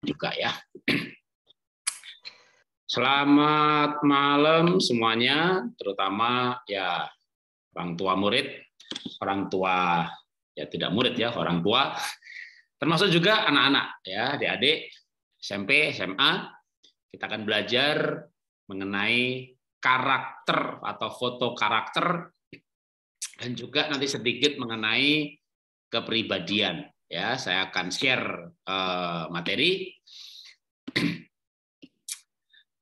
juga ya. Selamat malam semuanya, terutama ya orang tua murid, orang tua ya tidak murid ya, orang tua, termasuk juga anak-anak ya, adik-adik SMP, SMA. Kita akan belajar mengenai karakter atau foto karakter dan juga nanti sedikit mengenai kepribadian ya. Saya akan share materi.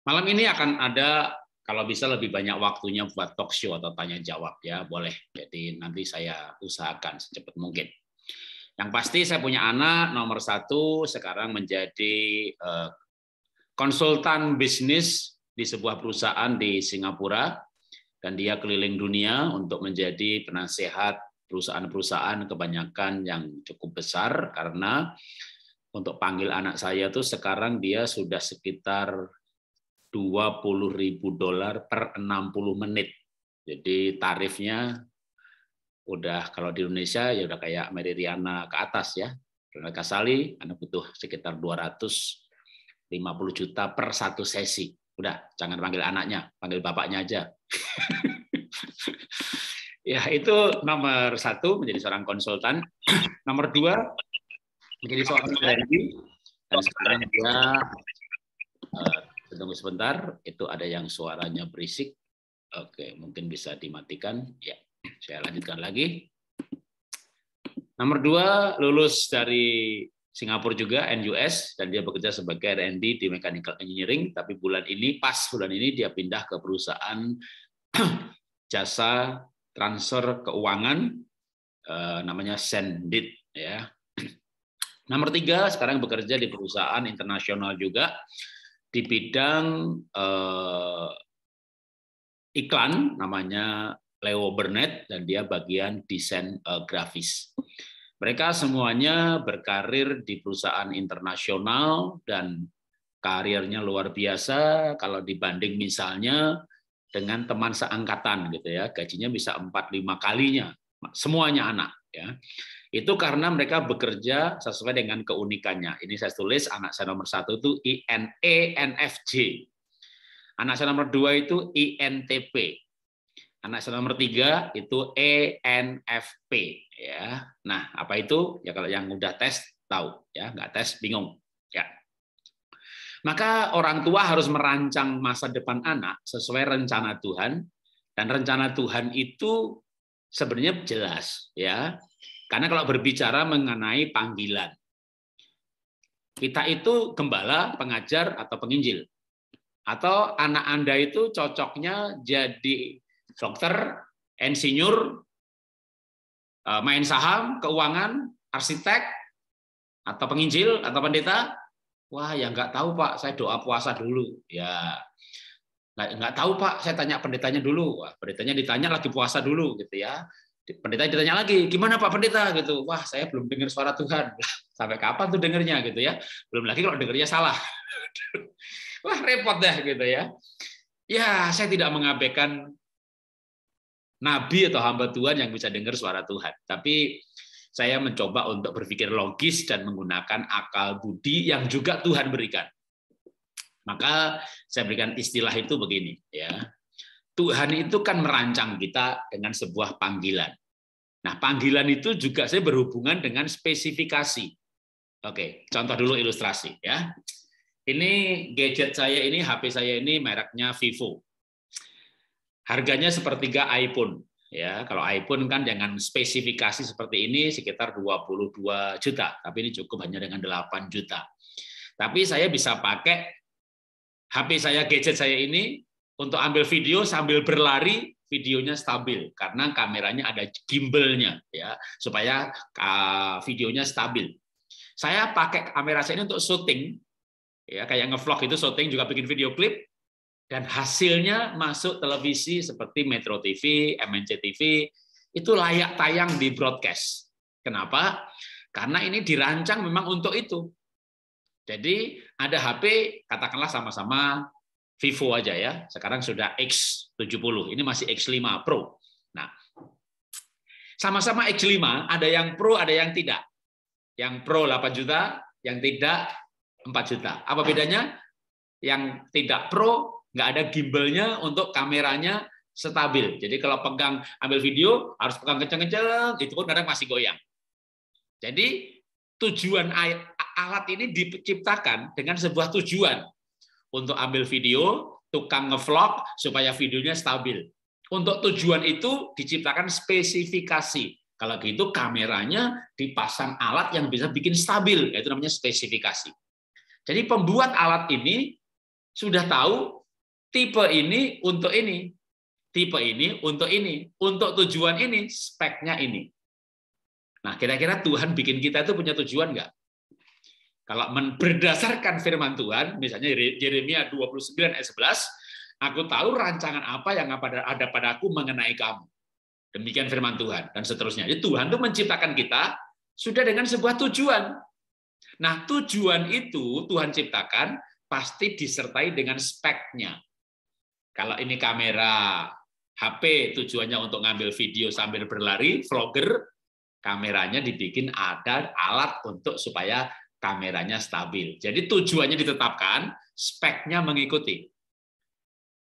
Malam ini akan ada, kalau bisa lebih banyak waktunya buat talk show atau tanya jawab ya, boleh. Jadi nanti saya usahakan secepat mungkin. Yang pasti saya punya anak nomor 1 sekarang menjadi konsultan bisnis di sebuah perusahaan di Singapura, dan dia keliling dunia untuk menjadi penasehat perusahaan-perusahaan kebanyakan yang cukup besar, karena untuk panggil anak saya tuh sekarang dia sudah sekitar $20.000 per 60 menit. Jadi tarifnya udah, kalau di Indonesia ya udah kayak Mary Riana ke atas ya. Riana Kasali, Anda butuh sekitar 250 juta per satu sesi. Udah, jangan panggil anaknya, panggil bapaknya aja. Ya, itu nomor 1, menjadi seorang konsultan. Nomor 2, menjadi seorang branding. Dan sekarang dia, tunggu sebentar, itu ada yang suaranya berisik. Oke, mungkin bisa dimatikan. Ya, saya lanjutkan lagi. Nomor 2, lulus dari Singapura juga, NUS, dan dia bekerja sebagai R&D di Mechanical Engineering, tapi bulan ini dia pindah ke perusahaan jasa transfer keuangan, namanya Sendit ya. Nomor 3, sekarang bekerja di perusahaan internasional juga di bidang iklan, namanya Leo Burnett, dan dia bagian desain grafis. Mereka semuanya berkarir di perusahaan internasional dan karirnya luar biasa kalau dibanding misalnya dengan teman seangkatan gitu ya, gajinya bisa 4-5 kalinya, semuanya anak ya. Itu karena mereka bekerja sesuai dengan keunikannya. Ini saya tulis anak saya nomor 1 itu INENFJ. Anak saya nomor 2 itu INTP. Anak saya nomor 3 itu ENFP ya. Nah, apa itu? Ya kalau yang udah tes tahu ya, nggak tes bingung ya. Maka orang tua harus merancang masa depan anak sesuai rencana Tuhan, dan rencana Tuhan itu sebenarnya jelas ya. Karena kalau berbicara mengenai panggilan, kita itu gembala, pengajar atau penginjil. Atau anak Anda itu cocoknya jadi dokter, insinyur, main saham, keuangan, arsitek, atau penginjil, atau pendeta. Wah, ya nggak tahu Pak, saya doa puasa dulu. Ya, nggak tahu Pak, saya tanya pendetanya dulu. Wah, pendetanya ditanya lagi puasa dulu gitu ya. Pendeta ditanya lagi, gimana Pak Pendeta gitu. Wah, saya belum dengar suara Tuhan. Sampai kapan tuh dengarnya gitu ya? Belum lagi kalau dengarnya salah. Wah, repot deh gitu ya. Ya, saya tidak mengabaikan nabi atau hamba Tuhan yang bisa dengar suara Tuhan. Tapi saya mencoba untuk berpikir logis dan menggunakan akal budi yang juga Tuhan berikan. Maka saya berikan istilah itu begini ya. Tuhan itu kan merancang kita dengan sebuah panggilan. Nah, panggilan itu juga saya berhubungan dengan spesifikasi. Oke, contoh dulu ilustrasi ya. Ini gadget saya ini, HP saya ini mereknya Vivo. Harganya sepertiga iPhone. Ya, kalau iPhone kan dengan spesifikasi seperti ini sekitar 22 juta, tapi ini cukup hanya dengan 8 juta. Tapi saya bisa pakai HP saya, gadget saya ini untuk ambil video sambil berlari, videonya stabil karena kameranya ada gimbalnya ya, supaya videonya stabil. Saya pakai kamera saya ini untuk syuting ya, kayak ngevlog itu syuting, juga bikin video klip. Dan hasilnya masuk televisi seperti Metro TV, MNC TV, itu layak tayang di broadcast. Kenapa? Karena ini dirancang memang untuk itu. Jadi ada HP, katakanlah sama-sama Vivo aja ya, sekarang sudah X70, ini masih X5 Pro. Nah, sama-sama X5, ada yang Pro, ada yang tidak. Yang Pro 8 juta, yang tidak 4 juta. Apa bedanya? Yang tidak pro, nggak ada gimbalnya untuk kameranya stabil. Jadi kalau pegang ambil video, harus pegang kenceng-kenceng, itu pun kadang masih goyang. Jadi tujuan alat ini diciptakan dengan sebuah tujuan. Untuk ambil video, tukang ngevlog, supaya videonya stabil. Untuk tujuan itu diciptakan spesifikasi. Kalau gitu kameranya dipasang alat yang bisa bikin stabil, yaitu namanya spesifikasi. Jadi pembuat alat ini sudah tahu tipe ini untuk ini, tipe ini untuk ini, untuk tujuan ini, speknya ini. Nah, kira-kira Tuhan bikin kita itu punya tujuan nggak? Kalau berdasarkan firman Tuhan, misalnya Yeremia 29 ayat 11, aku tahu rancangan apa yang ada padaku mengenai kamu. Demikian firman Tuhan, dan seterusnya. Jadi Tuhan itu menciptakan kita sudah dengan sebuah tujuan. Nah, tujuan itu Tuhan ciptakan pasti disertai dengan speknya. Kalau ini kamera HP, tujuannya untuk ngambil video sambil berlari, vlogger, kameranya dibikin ada alat untuk supaya kameranya stabil. Jadi tujuannya ditetapkan, speknya mengikuti.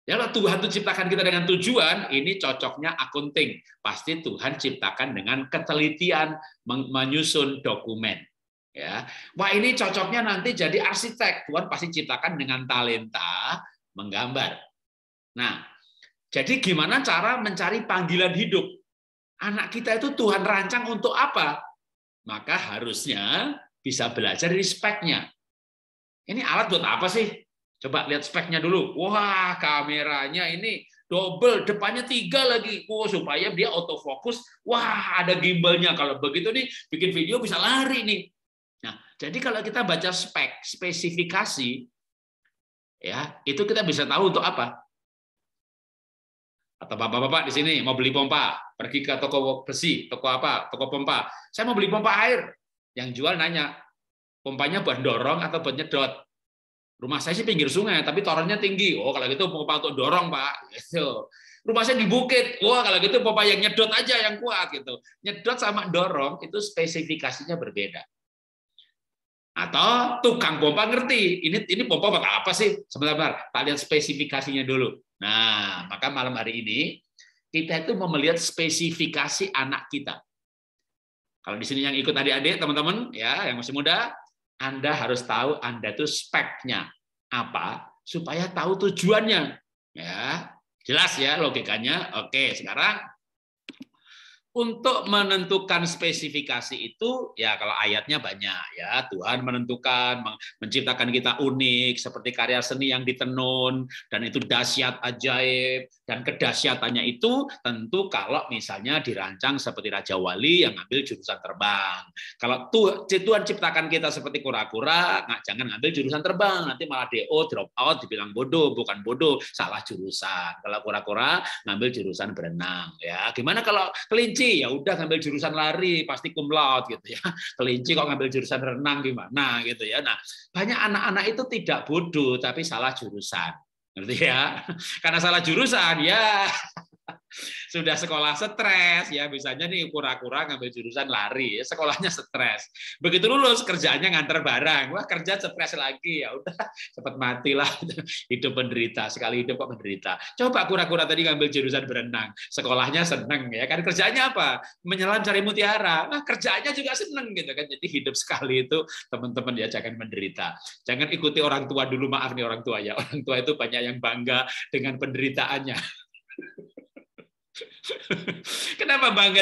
Ya, kalau Tuhan itu ciptakan kita dengan tujuan, ini cocoknya akunting. Pasti Tuhan ciptakan dengan ketelitian menyusun dokumen. Ya, wah ini cocoknya nanti jadi arsitek. Tuhan pasti ciptakan dengan talenta menggambar. Nah, jadi gimana cara mencari panggilan hidup? Anak kita itu Tuhan rancang untuk apa? Maka harusnya bisa belajar dari speknya. Ini alat buat apa sih? Coba lihat speknya dulu. Wah, kameranya ini double, depannya 3 lagi. Oh, supaya dia autofocus. Wah, ada gimbalnya. Kalau begitu nih, bikin video bisa lari nih. Nah, jadi kalau kita baca spesifikasi, ya itu kita bisa tahu untuk apa. Atau bapak-bapak di sini mau beli pompa, pergi ke toko besi, toko apa, toko pompa. Saya mau beli pompa air. Yang jual nanya, pompanya buat dorong atau buat nyedot? Rumah saya sih pinggir sungai, tapi torennya tinggi. Oh, kalau gitu pompa untuk dorong, Pak. Gitu. Rumah saya di bukit. Wah, kalau gitu pompa yang nyedot aja yang kuat gitu. Nyedot sama dorong itu spesifikasinya berbeda. Atau tukang pompa ngerti, ini pompa pakai apa sih? Sebentar, tak lihat spesifikasinya dulu. Nah, maka malam hari ini kita itu mau melihat spesifikasi anak kita. Kalau di sini yang ikut adik-adik, teman-teman, ya yang masih muda, Anda harus tahu Anda itu speknya apa supaya tahu tujuannya. Ya, jelas ya logikanya. Oke, sekarang untuk menentukan spesifikasi itu, ya kalau ayatnya banyak ya, Tuhan menentukan, menciptakan kita unik seperti karya seni yang ditenun dan itu dahsyat ajaib, dan kedahsyatannya itu tentu kalau misalnya dirancang seperti Raja Wali yang ngambil jurusan terbang. Kalau Tuhan ciptakan kita seperti kura-kura, jangan ngambil jurusan terbang, nanti malah DO drop out, dibilang bodoh, bukan bodoh, salah jurusan. Kalau kura-kura ngambil jurusan berenang, ya. Gimana kalau kelinci? Ya udah ngambil jurusan lari pasti cum laude gitu ya. Kelinci kok ngambil jurusan renang gimana gitu ya. Nah, banyak anak-anak itu tidak bodoh tapi salah jurusan. Ngerti ya? Karena salah jurusan ya sudah sekolah stres ya, misalnya nih kura-kura ngambil jurusan lari, sekolahnya stres. Begitu lulus kerjaannya nganter barang, wah kerja stres lagi, ya udah cepat matilah, hidup menderita, sekali hidup kok menderita. Coba kura-kura tadi ngambil jurusan berenang, sekolahnya seneng ya kan, kerjanya apa? Menyelam cari mutiara, wah kerjanya juga seneng gitu kan. Jadi hidup sekali itu teman-teman ya jangan menderita, jangan ikuti orang tua dulu, maaf nih orang tua ya, orang tua itu banyak yang bangga dengan penderitaannya. Kenapa bangga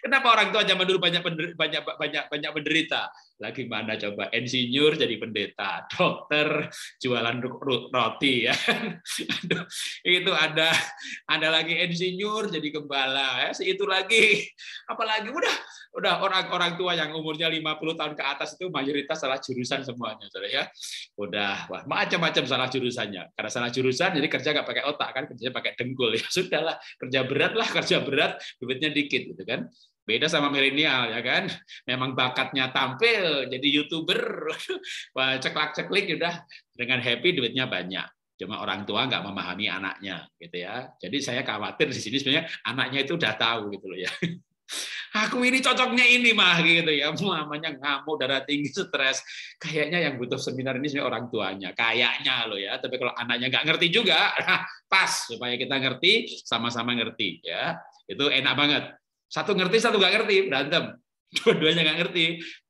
kenapa orang tua zaman dulu banyak menderita? Lagi mana coba, insinyur jadi pendeta, dokter jualan roti ya. Itu ada lagi insinyur jadi gembala ya, itu lagi apalagi udah orang tua yang umurnya 50 tahun ke atas itu mayoritas salah jurusan semuanya, saudara ya. Udah macam-macam salah jurusannya. Karena salah jurusan jadi kerja nggak pakai otak kan, kerjanya pakai dengkul ya. Sudahlah, kerja berat, duitnya dikit gitu kan. Beda sama milenial ya kan, memang bakatnya tampil jadi YouTuber, wah ceklak-ceklik udah dengan happy duitnya banyak. Cuma orang tua nggak memahami anaknya gitu ya. Jadi saya khawatir di sini sebenarnya anaknya itu udah tahu gitu loh ya. Aku ini cocoknya ini mah gitu ya. Mamanya ngamuk, darah tinggi, stres. Kayaknya yang butuh seminar ini sebenarnya orang tuanya. Kayaknya loh ya. Tapi kalau anaknya nggak ngerti juga, pas supaya kita ngerti, sama-sama ngerti ya. Itu enak banget. Satu ngerti, satu nggak ngerti, berantem. Dua-duanya nggak ngerti,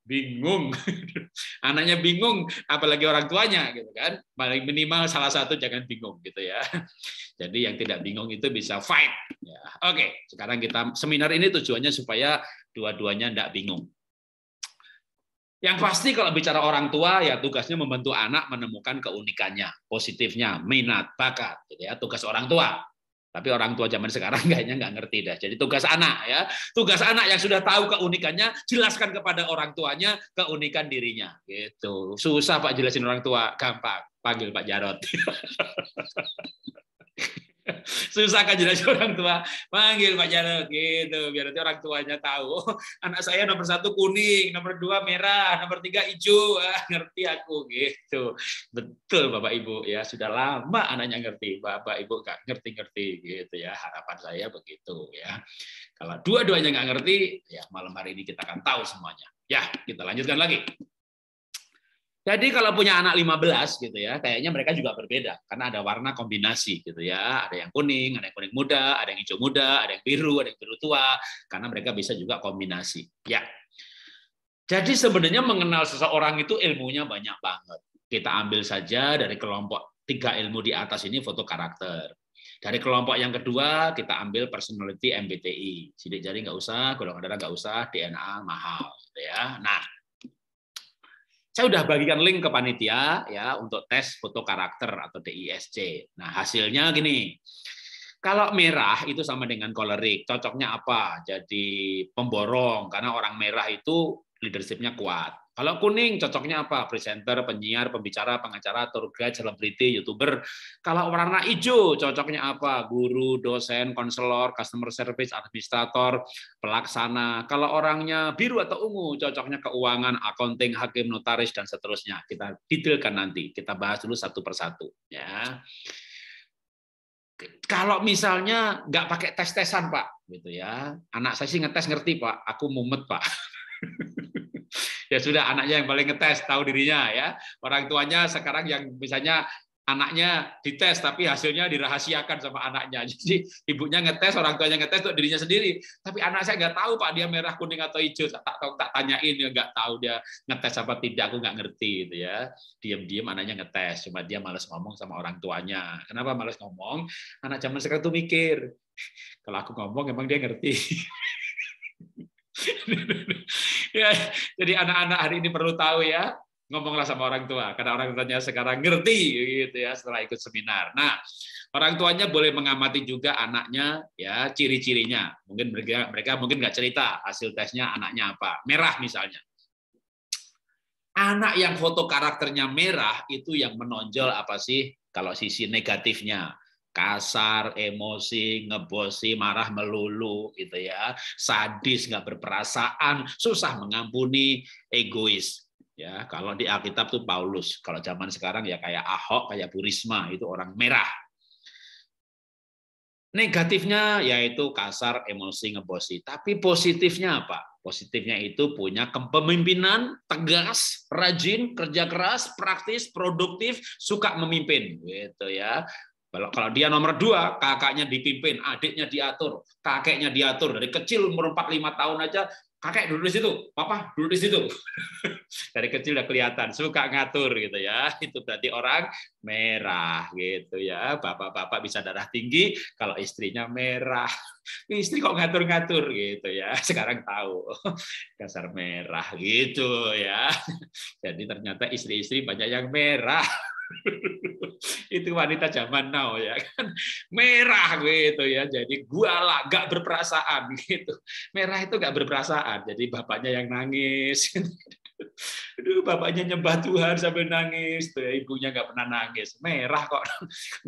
bingung. Anaknya bingung, apalagi orang tuanya gitu kan. Paling minimal salah satu jangan bingung gitu ya. Jadi yang tidak bingung itu bisa fight. Ya, oke, sekarang kita seminar ini tujuannya supaya dua-duanya tidak bingung. Yang pasti kalau bicara orang tua ya tugasnya membantu anak menemukan keunikannya, positifnya, minat, bakat, gitu ya, tugas orang tua. Tapi orang tua zaman sekarang kayaknya nggak ngerti dah. Jadi tugas anak ya, tugas anak yang sudah tahu keunikannya, jelaskan kepada orang tuanya keunikan dirinya. Gitu. Susah Pak jelasin orang tua, gampang. Panggil Pak Jarot. Susah kan jelasin orang tua, panggil Pak Jarot gitu, biar nanti orang tuanya tahu. Anak saya nomor 1 kuning, nomor 2 merah, nomor 3 hijau, ngerti aku gitu. Betul Bapak Ibu ya, sudah lama anaknya ngerti, Bapak Ibu nggak ngerti-ngerti gitu ya. Harapan saya begitu ya. Kalau dua-duanya nggak ngerti, ya malam hari ini kita akan tahu semuanya. Ya, kita lanjutkan lagi. Jadi kalau punya anak 15 gitu ya, kayaknya mereka juga berbeda karena ada warna kombinasi gitu ya. Ada yang kuning, ada yang kuning muda, ada yang hijau muda, ada yang biru tua, karena mereka bisa juga kombinasi. Ya. Jadi sebenarnya mengenal seseorang itu ilmunya banyak banget. Kita ambil saja dari kelompok 3 ilmu di atas ini foto karakter. Dari kelompok yang kedua kita ambil personality MBTI. Sidik jari nggak usah, golongan darah nggak usah, DNA mahal gitu ya. Nah, saya udah bagikan link ke panitia ya untuk tes foto karakter atau DISC. Nah, hasilnya gini. Kalau merah itu sama dengan kolerik, cocoknya apa? Jadi pemborong karena orang merah itu leadership-nya kuat. Kalau kuning cocoknya apa? Presenter, penyiar, pembicara, pengacara, tour guide, selebriti, YouTuber. Kalau warna hijau cocoknya apa? Guru, dosen, konselor, customer service, administrator, pelaksana. Kalau orangnya biru atau ungu cocoknya keuangan, accounting, hakim, notaris dan seterusnya. Kita detailkan nanti. Kita bahas dulu satu persatu ya. Kalau misalnya nggak pakai tes-tesan Pak, gitu ya. Anak saya sih ngetes ngerti Pak, aku mumet Pak. Ya sudah anaknya yang paling ngetes tahu dirinya ya. Orang tuanya sekarang yang misalnya anaknya dites tapi hasilnya dirahasiakan sama anaknya. Jadi ibunya ngetes, orang tuanya ngetes untuk dirinya sendiri. Tapi anak saya nggak tahu Pak dia merah, kuning atau hijau. Tak tanyain dia nggak tahu dia ngetes apa tidak, aku nggak ngerti gitu ya. Diam-diam anaknya ngetes, cuma dia malas ngomong sama orang tuanya. Kenapa malas ngomong? Anak zaman sekarang tuh mikir, kalau aku ngomong emang dia ngerti. Ya, jadi anak-anak hari ini perlu tahu ya, ngomonglah sama orang tua karena orang tuanya sekarang ngerti gitu ya setelah ikut seminar. Nah, orang tuanya boleh mengamati juga anaknya ya ciri-cirinya. Mungkin mereka mungkin nggak cerita hasil tesnya anaknya apa. Merah misalnya. Anak yang foto karakternya merah itu yang menonjol apa sih? Kalau sisi negatifnya kasar, emosi, ngebosi, marah melulu gitu ya, sadis, nggak berperasaan, susah mengampuni, egois. Ya, kalau di Alkitab tuh Paulus, kalau zaman sekarang ya kayak Ahok, kayak Bu Risma, itu orang merah. Negatifnya yaitu kasar, emosi, ngebosi. Tapi positifnya apa? Positifnya itu punya kepemimpinan tegas, rajin, kerja keras, praktis, produktif, suka memimpin, gitu ya. Kalau dia nomor 2, kakaknya dipimpin, adiknya diatur, kakeknya diatur. Dari kecil umur 4-5 tahun aja, kakek duduk di situ, papa duduk di situ. Dari kecil udah kelihatan, suka ngatur gitu ya. Itu berarti orang merah gitu ya. Bapak-bapak bisa darah tinggi, kalau istrinya merah. Istri kok ngatur-ngatur gitu ya. Sekarang tahu, dasar merah gitu ya. Jadi ternyata istri-istri banyak yang merah. Itu wanita zaman now ya kan, merah gitu ya, jadi guala, nggak berperasaan gitu. Merah itu nggak berperasaan, jadi bapaknya yang nangis. Aduh, bapaknya nyembah Tuhan sambil nangis, tuh ibunya nggak pernah nangis. Merah kok,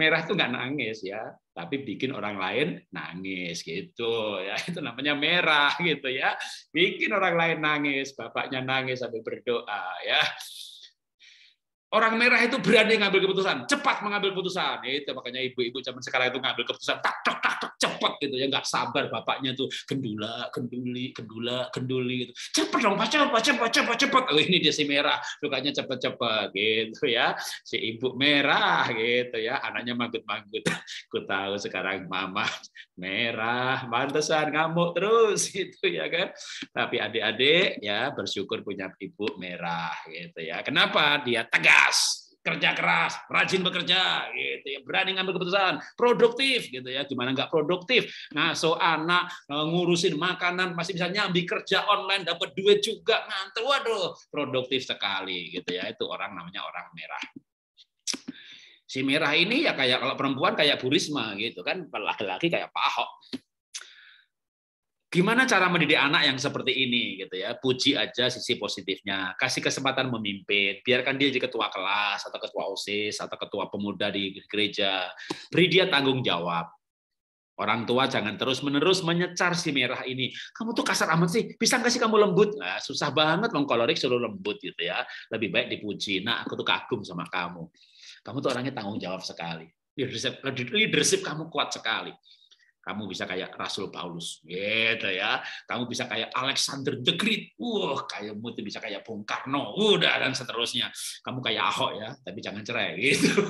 merah itu nggak nangis ya, tapi bikin orang lain nangis gitu ya. Itu namanya merah gitu ya, bikin orang lain nangis, bapaknya nangis sambil berdoa ya. Orang merah itu berani ngambil keputusan, cepat mengambil keputusan. Itu makanya ibu-ibu zaman sekarang itu ngambil keputusan tak tak tak tak cepet gitu ya, nggak sabar bapaknya tuh gendula, genduli gitu. Cepet dong, cepet. Oh, ini dia si merah, sukanya cepet-cepet gitu ya. Si ibu merah gitu ya, anaknya manggut-manggut. Ku tahu sekarang mama merah, pantesan ngamuk terus gitu ya kan. Tapi adik-adik ya bersyukur punya ibu merah gitu ya. Kenapa? Dia tegas, kerja keras, rajin bekerja, gitu ya, berani ngambil keputusan, produktif, gitu ya. Gimana nggak produktif? Ngasuh anak, ngurusin makanan, masih bisa nyambi kerja online, dapat duit juga, nganter, waduh, produktif sekali, gitu ya. Itu orang namanya orang merah. Si merah ini ya kayak kalau perempuan kayak Bu Risma gitu kan, kalau laki-laki kayak Pak Ahok. Gimana cara mendidik anak yang seperti ini gitu ya? Puji aja sisi positifnya, kasih kesempatan memimpin, biarkan dia jadi ketua kelas atau ketua OSIS atau ketua pemuda di gereja. Beri dia tanggung jawab. Orang tua jangan terus-menerus menyecar si merah ini. Kamu tuh kasar amat sih, bisa nggak sih kamu lembut? Nah, susah banget mengkolorik suruh lembut gitu ya. Lebih baik dipuji. Nah, aku tuh kagum sama kamu. Kamu tuh orangnya tanggung jawab sekali. Leadership kamu kuat sekali. Kamu bisa kayak Rasul Paulus, gitu ya. Kamu bisa kayak Alexander the Great, kamu tuh bisa kayak Bung Karno, udah dan seterusnya. Kamu kayak Ahok ya, tapi jangan cerai, gitu.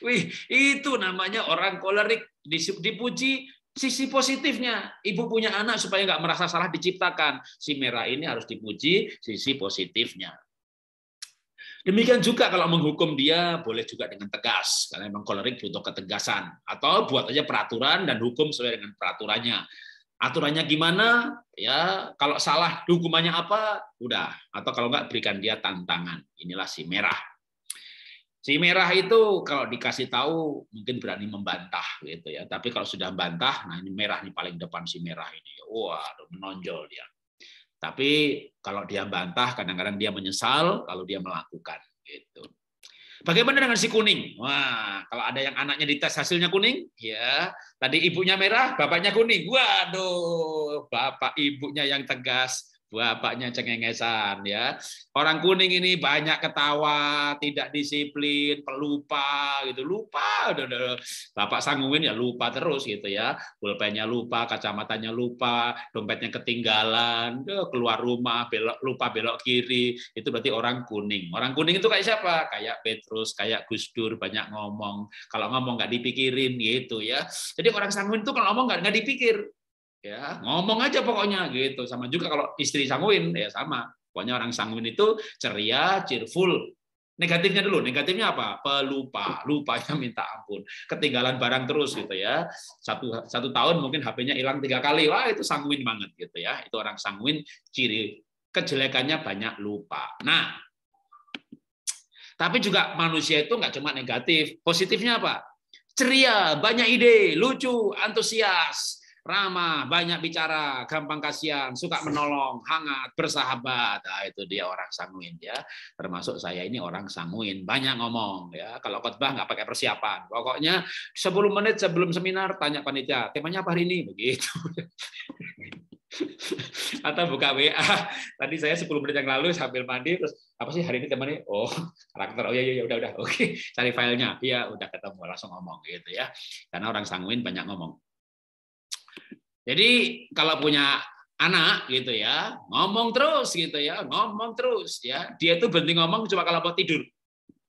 Wih, itu namanya orang kolerik, dipuji sisi positifnya. Ibu punya anak supaya nggak merasa salah diciptakan. Si merah ini harus dipuji sisi positifnya. Demikian juga kalau menghukum dia boleh juga dengan tegas, karena memang kolerik butuh ketegasan. Atau buat aja peraturan dan hukum sesuai dengan peraturannya. Aturannya gimana? Ya, kalau salah hukumannya apa? Udah. Atau kalau nggak berikan dia tantangan. Inilah si merah. Si merah itu kalau dikasih tahu mungkin berani membantah gitu ya. Tapi kalau sudah bantah, nah ini merah nih paling depan si merah ini. Wah, menonjol dia. Tapi kalau dia bantah, kadang-kadang dia menyesal kalau dia melakukan. Gitu. Bagaimana dengan si kuning? Wah, kalau ada yang anaknya dites hasilnya kuning, ya tadi ibunya merah, bapaknya kuning. Waduh, bapak ibunya yang tegas, bapaknya cengengesan ya. Orang kuning ini banyak ketawa, tidak disiplin, pelupa gitu, lupa. Bapak Sanguin ya lupa terus gitu ya. Pulpennya lupa, kacamatanya lupa, dompetnya ketinggalan, keluar rumah lupa belok kiri. Itu berarti orang kuning. Orang kuning itu kayak siapa? Kayak Petrus, kayak Gus Dur, banyak ngomong. Kalau ngomong nggak dipikirin gitu ya. Jadi orang Sanguin itu kalau ngomong nggak dipikir. Ya, ngomong aja pokoknya gitu. Sama juga kalau istri sanguin ya sama. Pokoknya orang sanguin itu ceria, cheerful. Negatifnya dulu, negatifnya apa? Pelupa, lupanya minta ampun. Ketinggalan barang terus gitu ya. Satu tahun mungkin HP-nya hilang 3 kali. Wah, itu sanguin banget gitu ya. Itu orang sanguin, ciri kejelekannya banyak lupa. Nah, tapi juga manusia itu nggak cuma negatif. Positifnya apa? Ceria, banyak ide, lucu, antusias, ramah, banyak bicara, gampang kasihan, suka menolong, hangat, bersahabat. Nah, itu dia orang sanguin ya. Termasuk saya ini orang sanguin, banyak ngomong ya. Kalau khotbah nggak pakai persiapan. Pokoknya 10 menit sebelum seminar tanya panitia, temanya apa hari ini? Begitu. Atau buka WA. Tadi saya 10 menit yang lalu sambil mandi terus apa sih hari ini temanya? Oh, karakter. Oh iya udah. Oke, cari filenya. Iya, udah ketemu langsung ngomong gitu ya. Karena orang sanguin banyak ngomong. Jadi kalau punya anak gitu ya, ngomong terus gitu ya, ngomong terus ya. Dia tuh berhenti ngomong cuma kalau mau tidur.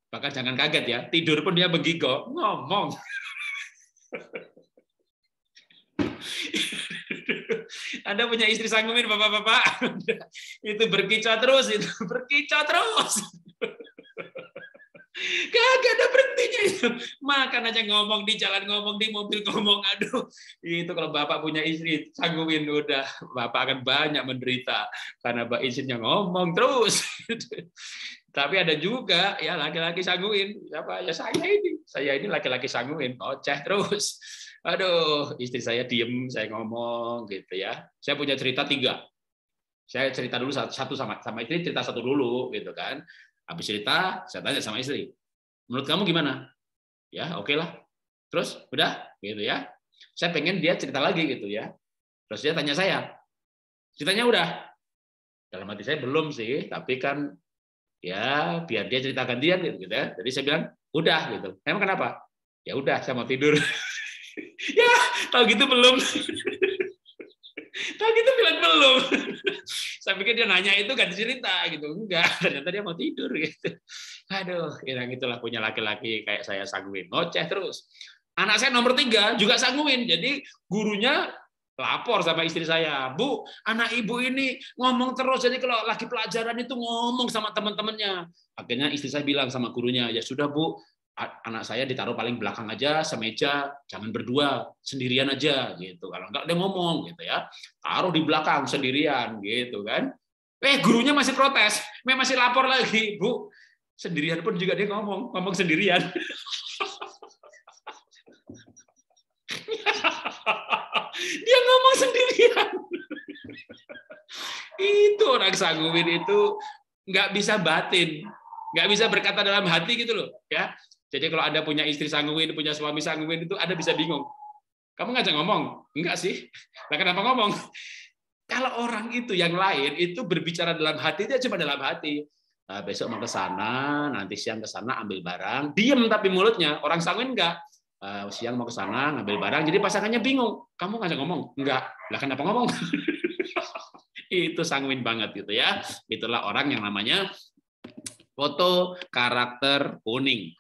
Bahkan jangan kaget ya, tidur pun dia menggigau, ngomong. Anda punya istri sanguin, bapak-bapak, itu berkicau terus, Kagak ada berhentinya itu. Makan aja ngomong di jalan, ngomong di mobil, ngomong. Aduh, itu kalau bapak punya istri sanguin, udah bapak akan banyak menderita karena istrinya ngomong terus. Tapi ada juga ya laki-laki sanguin. Siapa? Ya saya ini laki-laki sanguin, ngoceh terus. Aduh, istri saya diem, saya ngomong gitu ya. Saya punya cerita 3. Saya cerita dulu satu sama istri, cerita satu dulu gitu kan. Habis cerita, saya tanya sama istri, menurut kamu gimana? Ya, oke lah. Terus udah gitu ya. Saya pengen dia cerita lagi gitu ya. Terus dia tanya saya, ceritanya udah? Dalam hati saya belum sih, tapi kan ya biar dia cerita gantian gitu ya. Jadi saya bilang, udah gitu. Emang kenapa? Ya udah, saya mau tidur. Ya, tahu gitu belum. Tahu gitu bilang belum. Saya pikir dia nanya itu kan cerita gitu. Enggak, ternyata dia mau tidur gitu. Aduh, yang itulah punya laki-laki kayak saya sanguin. Ngoceh terus. Anak saya nomor 3 juga sanguin. Jadi gurunya lapor sama istri saya, Bu, anak ibu ini ngomong terus, jadi kalau lagi pelajaran itu ngomong sama teman-temannya. Akhirnya istri saya bilang sama gurunya, ya sudah Bu, anak saya ditaruh paling belakang aja, semeja, jangan berdua, sendirian aja gitu. Kalau enggak dia ngomong gitu ya, taruh di belakang sendirian gitu kan. Gurunya masih protes, masih lapor lagi, Bu, sendirian pun juga dia ngomong sendirian. Dia ngomong sendirian. Itu orang sanguin itu nggak bisa batin, nggak bisa berkata dalam hati gitu loh, ya. Jadi kalau Anda punya istri sanguin, punya suami sanguin itu Anda bisa bingung. Kamu ngajak ngomong? Enggak sih. Lah kenapa ngomong? Kalau orang itu yang lain itu berbicara dalam hati, dia cuma dalam hati. Besok mau ke sana, nanti siang ke sana ambil barang, diem tapi mulutnya. Orang sanguin enggak. Siang mau ke sana ngambil barang, jadi pasangannya bingung. Kamu ngajak ngomong? Enggak. Lah kenapa ngomong? Itu sanguin banget gitu ya. Itulah orang yang namanya foto karakter kuning.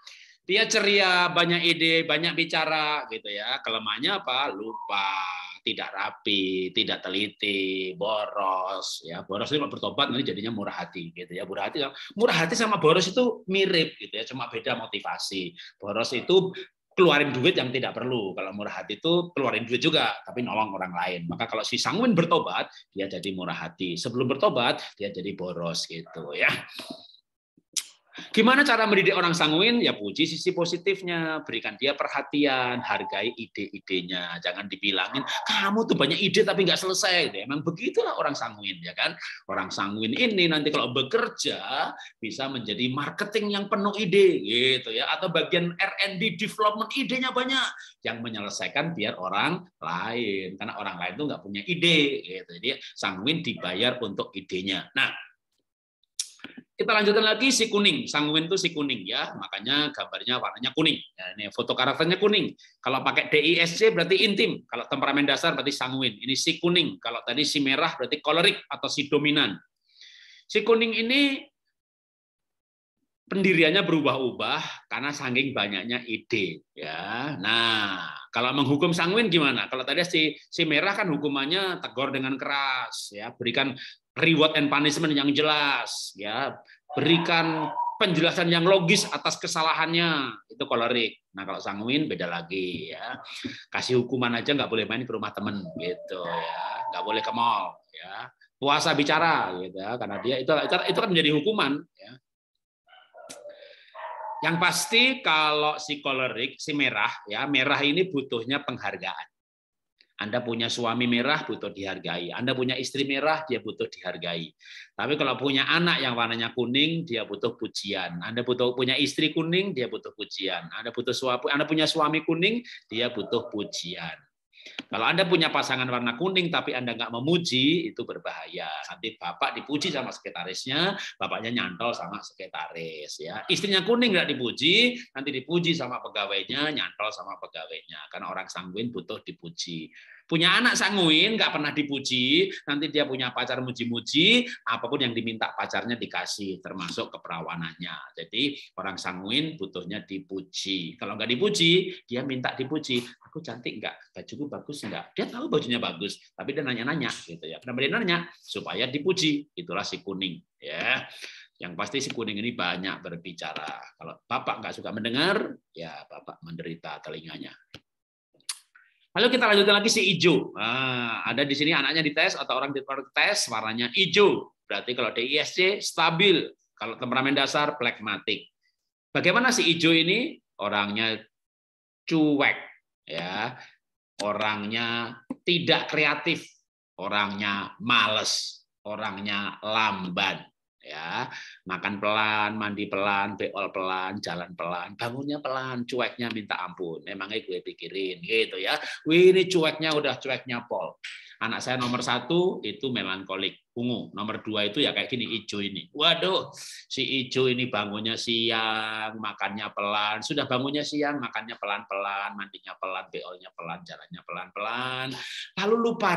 Dia ceria, banyak ide, banyak bicara gitu ya. Kelemahannya apa? Lupa, tidak rapi, tidak teliti, boros ya. Boros itu bertobat nanti jadinya murah hati gitu ya. Murah hati sama boros itu mirip gitu ya, cuma beda motivasi. Boros itu keluarin duit yang tidak perlu. Kalau murah hati itu keluarin duit juga, tapi nolong orang lain. Maka kalau si sanguin bertobat, dia jadi murah hati. Sebelum bertobat, dia jadi boros gitu ya. Gimana cara mendidik orang sanguin? Ya puji sisi positifnya, berikan dia perhatian, hargai ide-idenya. Jangan dibilangin, kamu tuh banyak ide tapi nggak selesai. Emang begitulah orang sanguin, ya kan? Orang sanguin ini nanti kalau bekerja bisa menjadi marketing yang penuh ide, gitu ya. Atau bagian R&D development, idenya banyak. Yang menyelesaikan biar orang lain, karena orang lain tuh nggak punya ide, gitu. Jadi sanguin dibayar untuk idenya. Nah, kita lanjutkan lagi si kuning, sanguin itu si kuning ya, makanya gambarnya warnanya kuning. Ya, ini foto karakternya kuning. Kalau pakai DISC berarti intim, kalau temperamen dasar berarti sanguin. Ini si kuning, kalau tadi si merah berarti kolerik atau si dominan. Si kuning ini pendiriannya berubah-ubah karena saking banyaknya ide ya. Nah, kalau menghukum sanguin gimana? Kalau tadi si merah kan hukumannya tegur dengan keras ya, berikan reward and punishment yang jelas ya, berikan penjelasan yang logis atas kesalahannya, itu kolerik. Nah, kalau sanguin beda lagi ya. Kasih hukuman aja nggak boleh main ke rumah temen gitu ya, nggak boleh ke mall ya. Puasa bicara gitu ya, karena dia itu kan menjadi hukuman ya. Yang pasti kalau si kolerik, si merah, ya merah ini butuhnya penghargaan. Anda punya suami merah, butuh dihargai. Anda punya istri merah, dia butuh dihargai. Tapi kalau punya anak yang warnanya kuning, dia butuh pujian. Anda punya istri kuning, dia butuh pujian. Anda punya suami kuning, dia butuh pujian. Kalau Anda punya pasangan warna kuning tapi Anda nggak memuji, itu berbahaya. Nanti bapak dipuji sama sekretarisnya, bapaknya nyantol sama sekretaris. Ya, istrinya kuning nggak dipuji, nanti dipuji sama pegawainya, nyantol sama pegawainya. Karena orang sanguin butuh dipuji. Punya anak sanguin nggak pernah dipuji, nanti dia punya pacar muji-muji, apapun yang diminta pacarnya dikasih, termasuk keperawanannya. Jadi orang sanguin butuhnya dipuji. Kalau nggak dipuji, dia minta dipuji. Aku cantik nggak? Bajuku bagus nggak? Dia tahu bajunya bagus, tapi dia nanya-nanya gitu ya. Kenapa dia nanya? Supaya dipuji. Itulah si kuning ya. Yang pasti si kuning ini banyak berbicara. Kalau bapak nggak suka mendengar, ya bapak menderita telinganya. Lalu kita lanjutkan lagi si hijau. Nah, ada di sini anaknya dites atau orang dites warnanya hijau. Berarti kalau DISC stabil, kalau temperamen dasar plekmatik. Bagaimana si hijau ini? Orangnya cuek, ya. Orangnya tidak kreatif, orangnya males, orangnya lamban. Ya, makan pelan, mandi pelan, beol pelan, jalan pelan, bangunnya pelan, cueknya minta ampun. Memangnya gue pikirin gitu ya. Wih, ini cueknya udah cueknya pol. Anak saya nomor 1 itu melankolik, ungu. Nomor 2 itu ya kayak gini, hijau ini. Waduh, si hijau ini bangunnya siang, makannya pelan. Sudah bangunnya siang, makannya pelan-pelan, mandinya pelan, BO-nya pelan, jalannya pelan-pelan. Lalu lupa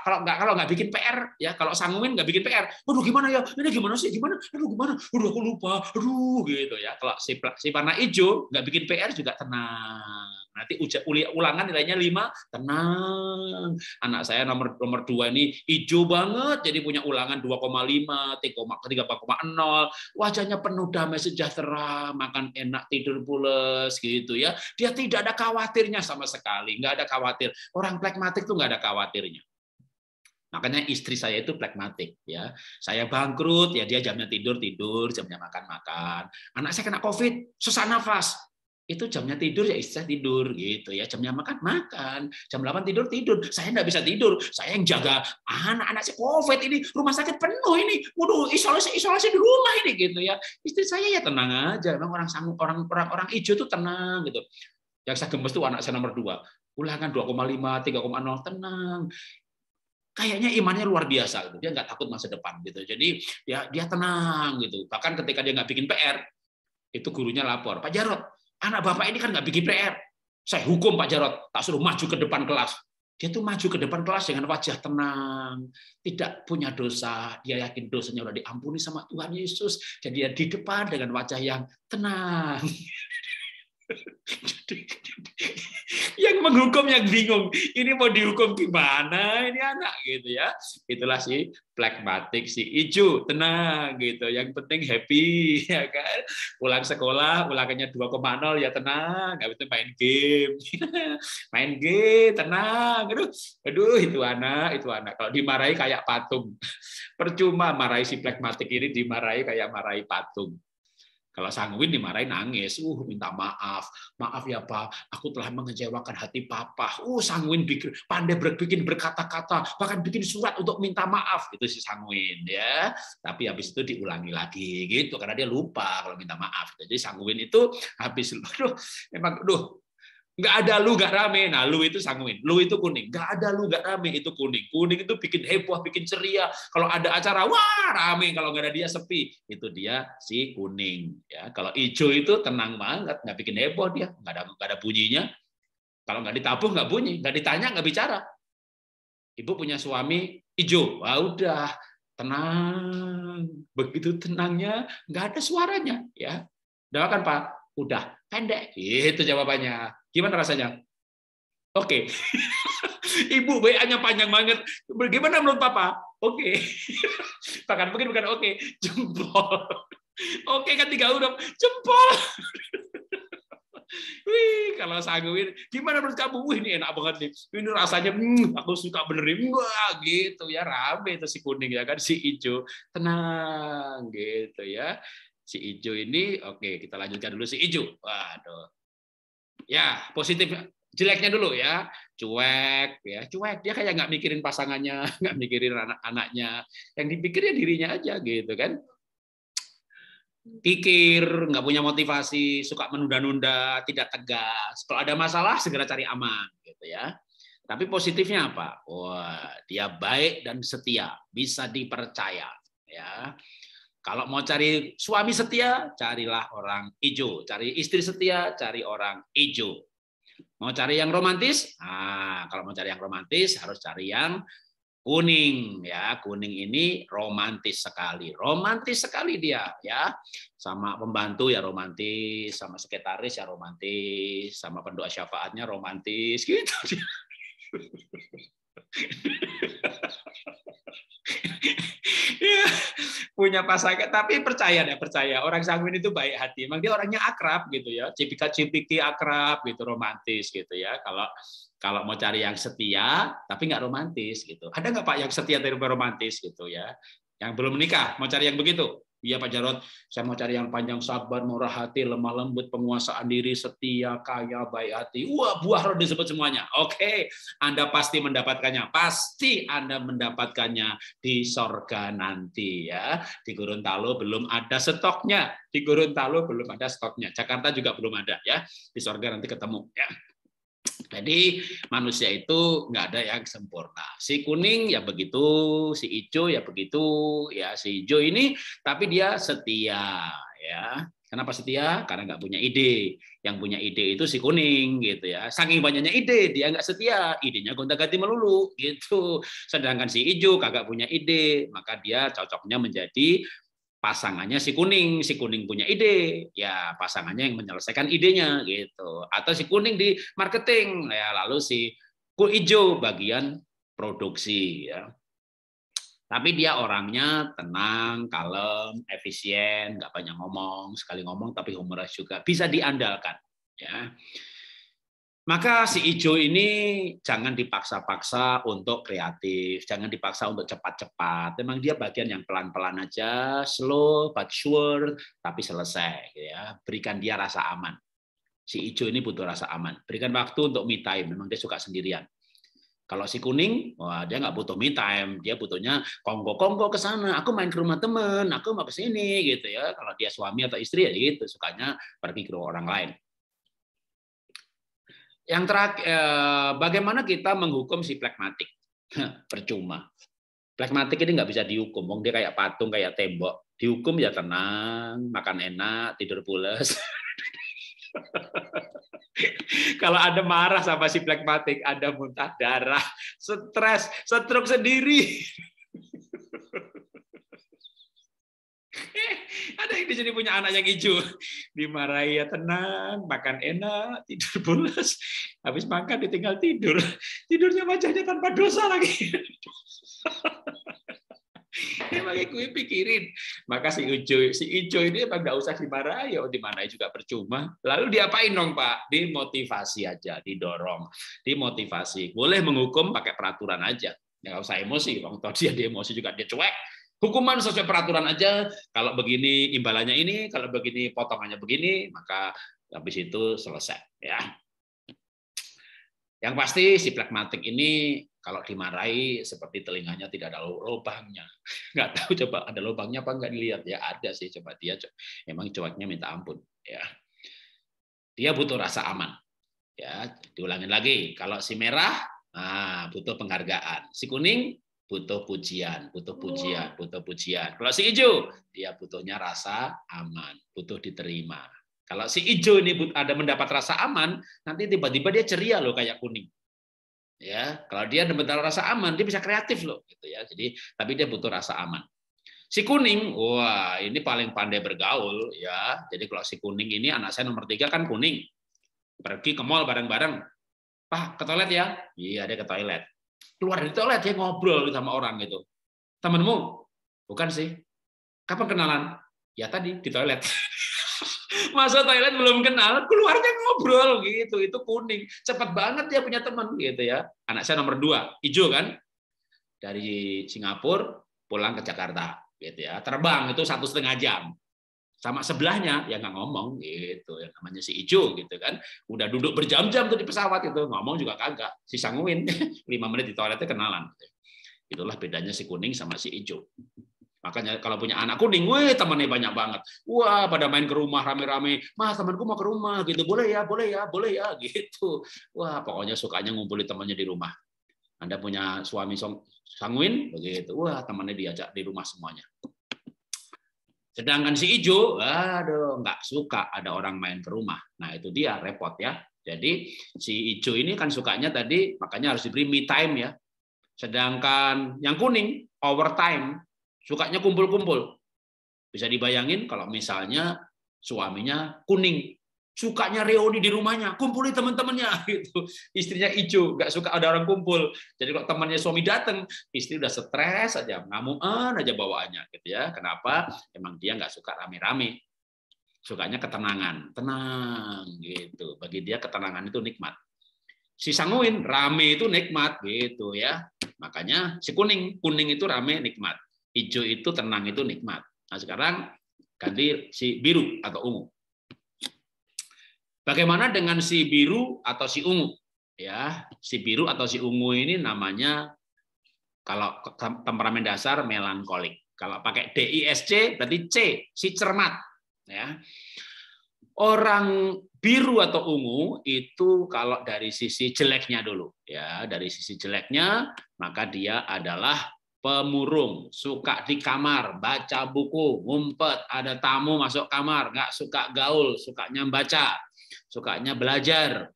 kalau nggak bikin PR ya, kalau Sanguin nggak bikin PR. Waduh gimana ya? Ini gimana sih? Gimana? Aduh gimana? Aduh aku lupa. Aduh gitu ya. Kalau si warna hijau nggak bikin PR juga tenang. Nanti ulangan nilainya 5, tenang. Anak saya nomor 2 ini hijau banget, jadi punya ulangan 2,5, 3,0, wajahnya penuh damai sejahtera, makan enak, tidur pules gitu ya. Dia tidak ada khawatirnya sama sekali, nggak ada khawatir. Orang plekmatik tuh nggak ada khawatirnya. Makanya istri saya itu plekmatik ya. Saya bangkrut ya dia jamnya tidur, jamnya makan. Anak saya kena COVID, sesak nafas. Itu jamnya tidur ya istri saya tidur gitu ya, jamnya makan, jam 8 tidur. Saya nggak bisa tidur, saya yang jaga anak-anak saya COVID ini, rumah sakit penuh ini, waduh isolasi di rumah ini gitu ya. Istri saya ya tenang aja, memang orang hijau tuh tenang gitu. Yang saya gemes tuh anak saya nomor 2, ulangan 2,5, 3,0, tenang. Kayaknya imannya luar biasa gitu. Dia nggak takut masa depan gitu. Jadi dia tenang gitu. Bahkan ketika dia nggak bikin PR, itu gurunya lapor, Pak Jarot, anak bapak ini kan nggak bikin PR. Saya hukum Pak Jarot, tak suruh maju ke depan kelas. Dia tuh maju ke depan kelas dengan wajah tenang, tidak punya dosa. Dia yakin dosanya udah diampuni sama Tuhan Yesus. Jadi dia di depan dengan wajah yang tenang. Yang menghukum yang bingung, ini mau dihukum gimana ini anak gitu ya. Itulah si plekmatik, si hijau tenang gitu, yang penting happy ya kan. Pulang sekolah ulangannya 2,0 ya tenang, habis itu main game main game tenang. Aduh itu anak kalau dimarahi kayak patung. Percuma marahi si plekmatik ini, dimarahi kayak marahi patung. Kalau Sanguin dimarahin nangis, minta maaf ya Pak, aku telah mengecewakan hati Papa. Sanguin pandai bikin berkata-kata, bahkan bikin surat untuk minta maaf, itu si Sanguin ya. Tapi habis itu diulangi lagi gitu, karena dia lupa kalau minta maaf. Jadi Sanguin itu habis, nggak ada lu nggak rame. Nah lu itu Sanguin, lu itu kuning. Nggak ada lu nggak rame, itu kuning. Kuning itu bikin heboh, bikin ceria. Kalau ada acara wah rame, kalau nggak ada dia sepi. Itu dia si kuning ya. Kalau hijau itu tenang banget, nggak bikin heboh, dia nggak ada bunyinya. Kalau nggak ditabuh nggak bunyi, nggak ditanya nggak bicara. Ibu punya suami hijau, wah udah tenang. Begitu tenangnya nggak ada suaranya ya. Udah kan Pak? Udah pendek. Itu jawabannya. Gimana rasanya? Oke. Ibu WA-nya panjang banget. Bagaimana menurut Papa? Oke. Bukan oke. Jempol. Oke kan 3 huruf. Jempol. Wih, kalau Sanguin, gimana menurut kamu? Wih, ini enak banget nih. Ini rasanya, aku suka benerin. Wah, gitu ya. Rame itu si kuning ya kan, si hijau. Tenang, gitu ya. Si hijau ini, oke, kita lanjutkan dulu si hijau. Waduh. Ya, positif. Jeleknya dulu ya. Cuek, ya. Cuek. Dia kayak nggak mikirin pasangannya, nggak mikirin anak-anaknya. Yang dipikirnya dirinya aja, gitu kan. Kikir, nggak punya motivasi, suka menunda-nunda, tidak tegas. Kalau ada masalah segera cari aman, gitu ya. Tapi positifnya apa? Wah, dia baik dan setia, bisa dipercaya. Ya, kalau mau cari suami setia, carilah orang hijau. Cari istri setia, cari orang hijau. Mau cari yang romantis? Nah, kalau mau cari yang romantis harus cari yang kuning ya. Kuning ini romantis sekali dia ya. Sama pembantu ya romantis, sama sekretaris ya romantis, sama pendoa syafaatnya romantis gitu. Ya, punya pasangan tapi percaya orang Sanguin itu baik hati, emang dia orangnya akrab gitu ya, cipika-cipiki akrab gitu, romantis gitu ya. Kalau mau cari yang setia tapi nggak romantis gitu, ada nggak Pak yang setia tapi romantis gitu ya, yang belum menikah mau cari yang begitu? Iya Pak Jarot, saya mau cari yang panjang sabar, murah hati, lemah lembut, penguasaan diri, setia, kaya, baik hati. Wah, buah roh disebut semuanya. Oke, Anda pasti mendapatkannya. Pasti Anda mendapatkannya di sorga nanti ya. Di Gorontalo belum ada stoknya. Di Gorontalo belum ada stoknya. Jakarta juga belum ada ya. Di sorga nanti ketemu ya. Jadi manusia itu nggak ada yang sempurna. Si kuning ya begitu, si hijau ya begitu, ya si hijau ini tapi dia setia, ya. Kenapa setia? Karena nggak punya ide. Yang punya ide itu si kuning, gitu ya. Saking banyaknya ide, dia nggak setia, idenya gonta-ganti melulu, gitu. Sedangkan si hijau kagak punya ide, maka dia cocoknya menjadi pasangannya si kuning punya ide, ya pasangannya yang menyelesaikan idenya gitu. Atau si kuning di marketing, ya lalu si hijau bagian produksi ya. Tapi dia orangnya tenang, kalem, efisien, nggak banyak ngomong, sekali ngomong tapi humoris juga, bisa diandalkan ya. Maka si ijo ini jangan dipaksa-paksa untuk kreatif, jangan dipaksa untuk cepat-cepat. Memang dia bagian yang pelan-pelan aja, slow but sure, tapi selesai. Ya. Berikan dia rasa aman. Si ijo ini butuh rasa aman. Berikan waktu untuk me time. Memang dia suka sendirian. Kalau si kuning, wah dia nggak butuh me time, dia butuhnya kongko ke sana. Aku main ke rumah temen, aku mau ke sini gitu ya. Kalau dia suami atau istri ya gitu, sukanya pergi ke rumah orang lain. Yang terakhir, bagaimana kita menghukum si plekmatik? Percuma. Plekmatik ini nggak bisa dihukum. Dia kayak patung, kayak tembok. Dihukum ya tenang, makan enak, tidur pules. Kalau ada marah sama si plekmatik, ada muntah darah, stres, stroke sendiri. Ada yang di sini punya anak yang hijau, dimarahi ya tenang, makan enak, tidur pulas, habis makan ditinggal tidur, tidurnya wajahnya tanpa dosa lagi. Makanya gue pikirin, maka si hijau ini emang nggak usah dimarahi, ya dimarahi juga percuma. Lalu diapain dong Pak? Dimotivasi aja, didorong, dimotivasi. Boleh menghukum pakai peraturan aja, nggak usah emosi. Bang dia emosi juga dia cuek. Hukuman sesuai peraturan aja. Kalau begini imbalannya ini, kalau begini potongannya begini, maka habis itu selesai. Ya. Yang pasti si plekmatik ini kalau dimarahi seperti telinganya tidak ada lubangnya. Nggak tahu coba ada lubangnya apa nggak dilihat ya, ada sih, coba dia emang cueknya minta ampun ya. Dia butuh rasa aman. Ya, diulangin lagi. Kalau si merah butuh penghargaan. Si kuning butuh pujian, butuh pujian, butuh pujian. Kalau si hijau, dia butuhnya rasa aman, butuh diterima. Kalau si hijau ini ada mendapat rasa aman, nanti tiba-tiba dia ceria loh kayak kuning. Ya, kalau dia mendapat rasa aman, dia bisa kreatif loh, gitu ya. Jadi, tapi dia butuh rasa aman. Si kuning, wah ini paling pandai bergaul ya. Jadi kalau si kuning ini anak saya nomor 3 kan kuning, pergi ke mall bareng-bareng. Pak, ke toilet ya? Iya, dia ke toilet. Keluar dari toilet, dia ngobrol sama orang gitu. Temenmu? Bukan sih. Kapan kenalan? Ya tadi, di toilet. Masa toilet belum kenal, keluarnya ngobrol gitu. Itu kuning. Cepat banget dia punya teman gitu ya. Anak saya nomor 2, hijau kan? Dari Singapura pulang ke Jakarta gitu ya. Terbang itu 1,5 jam. Sama sebelahnya ya nggak ngomong gitu, yang namanya si hijau gitu kan, udah duduk berjam-jam tuh di pesawat itu, ngomong juga kagak, si sanguin 5 menit di toiletnya kenalan. Itulah bedanya si kuning sama si hijau. Makanya kalau punya anak kuning, wih temannya banyak banget, wah pada main ke rumah rame-rame, mas temanku mau ke rumah gitu, boleh ya, boleh ya, boleh ya gitu, wah pokoknya sukanya ngumpulin temannya di rumah. Anda punya suami sanguin begitu, wah temannya diajak di rumah semuanya. Sedangkan si hijau, aduh, nggak suka ada orang main ke rumah. Nah, itu dia repot ya. Jadi si hijau ini kan sukanya tadi, makanya harus diberi me time ya. Sedangkan yang kuning, overtime, sukanya kumpul-kumpul. Bisa dibayangin kalau misalnya suaminya kuning, sukanya reuni di rumahnya, kumpuli teman-temannya gitu. Istrinya hijau, nggak suka ada orang kumpul. Jadi kalau temannya suami datang, istri udah stres aja, ngamuan aja bawaannya gitu ya. Kenapa? Emang dia nggak suka rame-rame. Sukanya ketenangan, tenang gitu. Bagi dia ketenangan itu nikmat. Si sanguin rame itu nikmat gitu ya. Makanya si kuning itu rame nikmat. Hijau itu tenang itu nikmat. Nah, sekarang ganti si biru atau ungu. Bagaimana dengan si biru atau si ungu? Ya, si biru atau si ungu ini namanya kalau temperamen dasar melankolik. Kalau pakai DISC berarti C, si cermat. Ya. Orang biru atau ungu itu kalau dari sisi jeleknya dulu, ya dari sisi jeleknya, maka dia adalah pemurung, suka di kamar, baca buku, ngumpet, ada tamu masuk kamar, nggak suka gaul, sukanya baca, sukanya belajar,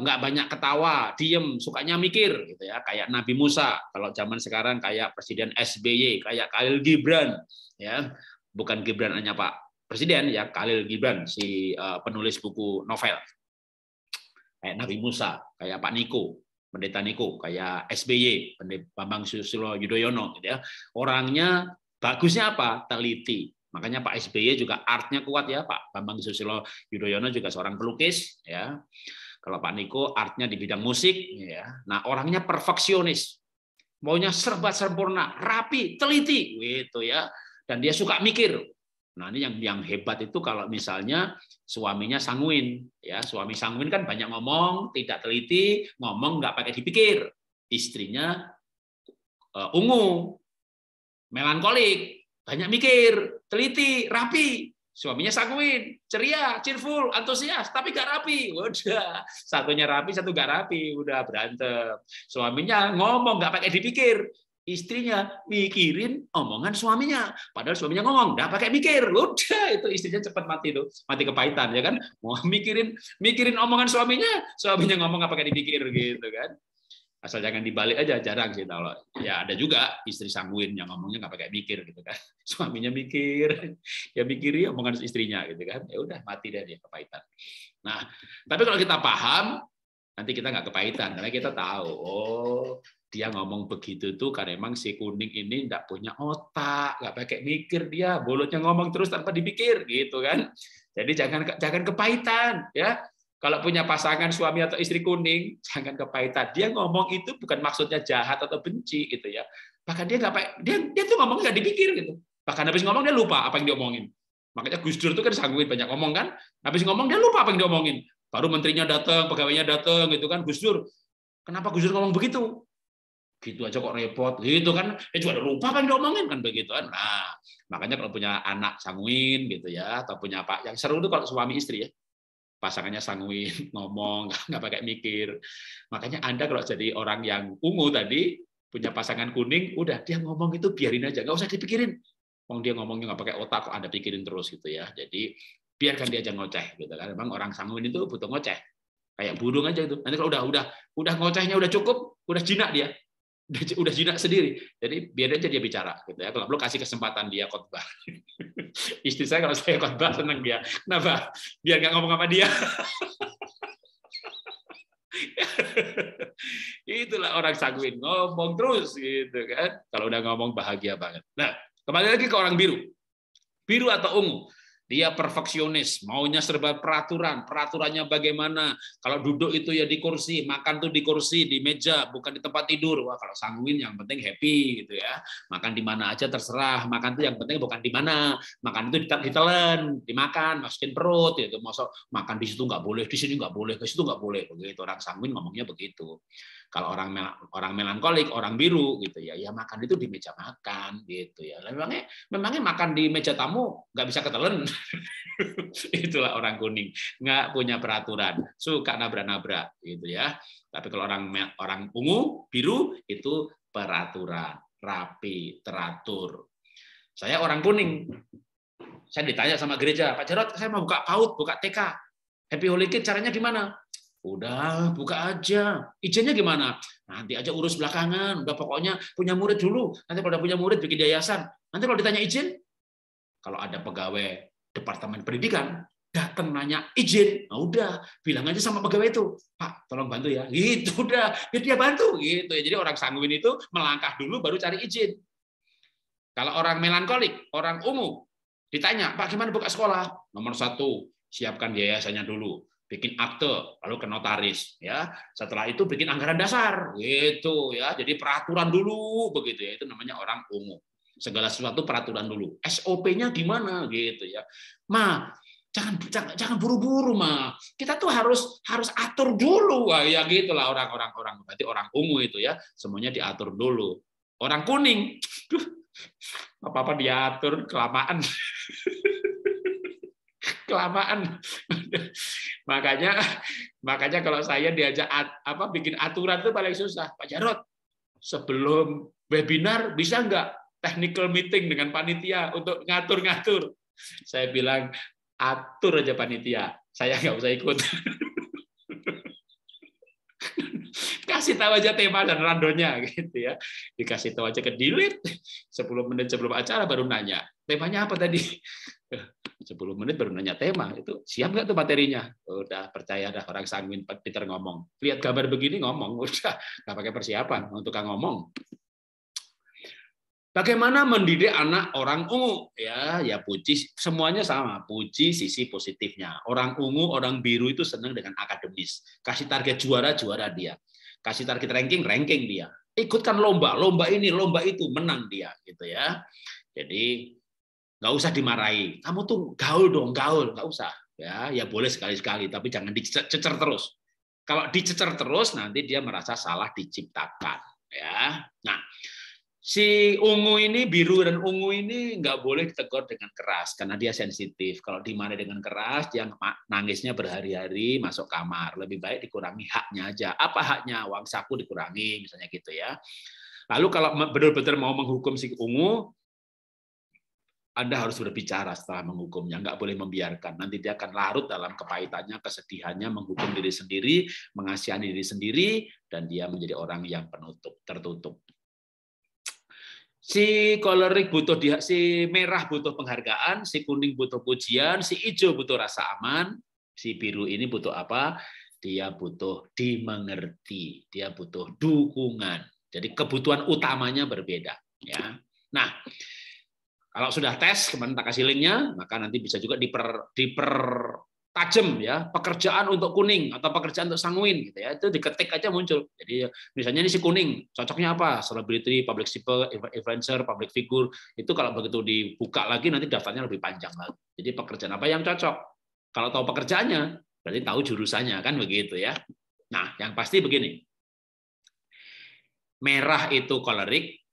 nggak banyak ketawa, diem, sukanya mikir, gitu ya, kayak Nabi Musa. Kalau zaman sekarang kayak Presiden SBY, kayak Khalil Gibran, ya, bukan Gibran hanya Pak Presiden, ya Khalil Gibran, si penulis buku novel, kayak Nabi Musa, kayak Pak Niko, Pendeta Niko, kayak SBY, Pendeta Bambang Susilo Yudhoyono, gitu ya. Orangnya bagusnya apa? Teliti. Makanya Pak SBY juga artnya kuat ya, Pak Bambang Susilo Yudhoyono juga seorang pelukis, ya. Kalau Pak Niko artnya di bidang musik, ya. Nah, orangnya perfeksionis, maunya serba sempurna, rapi, teliti, gitu ya. Dan dia suka mikir. Nah, ini yang hebat itu kalau misalnya suaminya sanguin, ya. Suami sanguin kan banyak ngomong, tidak teliti, ngomong nggak pakai dipikir. Istrinya ungu, melankolik, banyak mikir, teliti, rapi. Suaminya sanguin, ceria, cheerful, antusias, tapi gak rapi. Udah, satunya rapi, satu gak rapi, udah berantem. Suaminya ngomong gak pakai dipikir, istrinya mikirin omongan suaminya. Padahal suaminya ngomong gak pakai mikir. Udah, itu istrinya cepat mati tuh, mati kepahitan ya kan. Mau mikirin omongan suaminya ngomong gak pakai dipikir gitu kan. Asal jangan dibalik aja, jarang sih kalau ya ada juga istri sanguin yang ngomongnya nggak pakai mikir gitu kan, suaminya mikir, ya mikiri omongan istrinya gitu kan, ya udah mati deh dia kepahitan. Nah, tapi kalau kita paham, nanti kita nggak kepahitan karena kita tahu, oh dia ngomong begitu tuh karena emang si kuning ini nggak punya otak, nggak pakai mikir dia, bolotnya ngomong terus tanpa dipikir gitu kan. Jadi jangan kepahitan ya. Kalau punya pasangan suami atau istri kuning, jangan kepahitan. Dia ngomong itu bukan maksudnya jahat atau benci gitu ya. Bahkan dia tuh ngomong nggak dipikir gitu. Bahkan habis ngomong dia lupa apa yang diomongin. Makanya Gus Dur tuh kan sanguin banyak ngomong kan. Habis ngomong dia lupa apa yang diomongin. Baru menterinya datang, pegawainya datang gitu kan. Gus Dur, kenapa Gus Dur ngomong begitu? Gitu aja kok repot. Gitu kan. Dia juga lupa apa yang diomongin kan begitu kan. Nah, makanya kalau punya anak sanguin gitu ya, atau punya apa yang seru tuh kalau suami istri ya. Pasangannya sanguin, ngomong, nggak pakai mikir. Makanya Anda kalau jadi orang yang ungu tadi, punya pasangan kuning, udah dia ngomong itu biarin aja, nggak usah dipikirin. Dia ngomongnya nggak pakai otak, kok Anda pikirin terus gitu ya. Jadi biarkan dia aja ngoceh gitu kan. Memang orang sanguin itu butuh ngoceh, kayak burung aja itu. Nanti kalau udah ngocehnya udah cukup, udah jinak dia, udah jinak sendiri. Jadi biar aja dia bicara gitu ya. Kalau perlu kasih kesempatan dia khotbah. Istri saya kalau saya khotbah senang dia. Kenapa? Biar nggak ngomong sama dia. Itulah orang sanguin, ngomong terus gitu kan. Kalau udah ngomong bahagia banget. Nah, kembali lagi ke orang biru. Biru atau ungu. Dia perfeksionis, maunya serba peraturan, peraturannya bagaimana. Kalau duduk itu ya di kursi, makan tuh di kursi, di meja, bukan di tempat tidur. Wah, kalau sanguin yang penting happy gitu ya. Makan di mana aja terserah, makan tuh yang penting bukan di mana. Makan itu ditelan, dimakan, masukin perut gitu. Masuk makan di situ nggak boleh, di sini nggak boleh, ke situ nggak boleh. Begitu orang sanguin ngomongnya begitu. Kalau orang melankolik, orang biru gitu ya, ya makan itu di meja makan gitu ya. Memangnya makan di meja tamu nggak bisa ketelen. Itulah orang kuning, nggak punya peraturan, suka nabrak-nabrak gitu ya. Tapi kalau orang ungu, biru itu peraturan, rapi, teratur. Saya orang kuning. Saya ditanya sama gereja, Pak Jarod, saya mau buka PAUD, buka TK. Happy Holy Kids caranya gimana? Udah, buka aja. Izinnya gimana? Nanti aja urus belakangan. Udah pokoknya punya murid dulu. Nanti kalau udah punya murid bikin yayasan. Nanti kalau ditanya izin, kalau ada pegawai Departemen Pendidikan datang nanya izin, nah udah bilang aja sama pegawai itu, Pak, tolong bantu ya. Gitu udah, biar dia bantu gitu ya. Jadi orang sanguin itu melangkah dulu baru cari izin. Kalau orang melankolik, orang ungu, ditanya, Pak, gimana buka sekolah? Nomor 1, siapkan yayasannya dulu. Bikin akte, lalu ke notaris, ya. Setelah itu bikin anggaran dasar, gitu ya. Jadi peraturan dulu, begitu ya. Itu namanya orang ungu. Segala sesuatu peraturan dulu. SOP-nya gimana, gitu ya. Jangan buru-buru, Ma. Kita tuh harus atur dulu, wah, ya gitulah orang. Berarti orang ungu itu ya, semuanya diatur dulu. Orang kuning, apa-apa diatur kelamaan. kelamaan. Makanya kalau saya diajak bikin aturan itu paling susah. Pak Jarod, sebelum webinar bisa nggak technical meeting dengan panitia untuk ngatur-ngatur? Saya bilang, atur aja panitia, saya nggak usah ikut. Kasih tahu aja tema dan randomnya gitu ya. Dikasih tahu aja ke delete 10 menit sebelum acara baru nanya. Temanya apa tadi? 10 menit baru nanya tema. Itu siap nggak tuh materinya? Udah percaya dah orang sanguin Peter ngomong. Lihat gambar begini ngomong, udah nggak pakai persiapan untuk ngomong. Bagaimana mendidik anak orang ungu? Ya puji, semuanya sama. Puji sisi positifnya. Orang ungu, orang biru itu senang dengan akademis. Kasih target juara dia. Kasih target ranking dia. Ikutkan lomba ini, lomba itu, menang dia, gitu ya. Jadi nggak usah dimarahi. Kamu tuh gaul dong, nggak usah. Ya boleh sekali-sekali, tapi jangan dicecer terus. Kalau dicecer terus, nanti dia merasa salah diciptakan. Ya, nah. Si ungu ini, biru dan ungu ini nggak boleh ditegur dengan keras karena dia sensitif. Kalau dimarahi dengan keras, dia nangisnya berhari-hari masuk kamar. Lebih baik dikurangi haknya aja. Apa haknya? Uang saku dikurangi, misalnya gitu ya. Lalu kalau benar-benar mau menghukum si ungu, Anda harus berbicara setelah menghukumnya. Nggak boleh membiarkan. Nanti dia akan larut dalam kepahitannya, kesedihannya, menghukum diri sendiri, mengasihani diri sendiri, dan dia menjadi orang yang tertutup. Si kolerik butuh si merah butuh penghargaan, si kuning butuh pujian, si hijau butuh rasa aman, si biru ini butuh apa? Dia butuh dimengerti, dia butuh dukungan. Jadi kebutuhan utamanya berbeda. Ya. Nah, kalau sudah tes, kemarin tak kasih linknya, maka nanti bisa juga dipertajam ya, pekerjaan untuk kuning atau pekerjaan untuk sanguin gitu ya, itu diketik aja muncul. Jadi misalnya ini si kuning cocoknya apa, selebriti, public speaker, influencer, public figure, itu kalau begitu dibuka lagi nanti daftarnya lebih panjang lagi. Jadi pekerjaan apa yang cocok, kalau tahu pekerjaannya berarti tahu jurusannya, kan begitu ya. Nah, yang pasti begini, merah itu kolerik,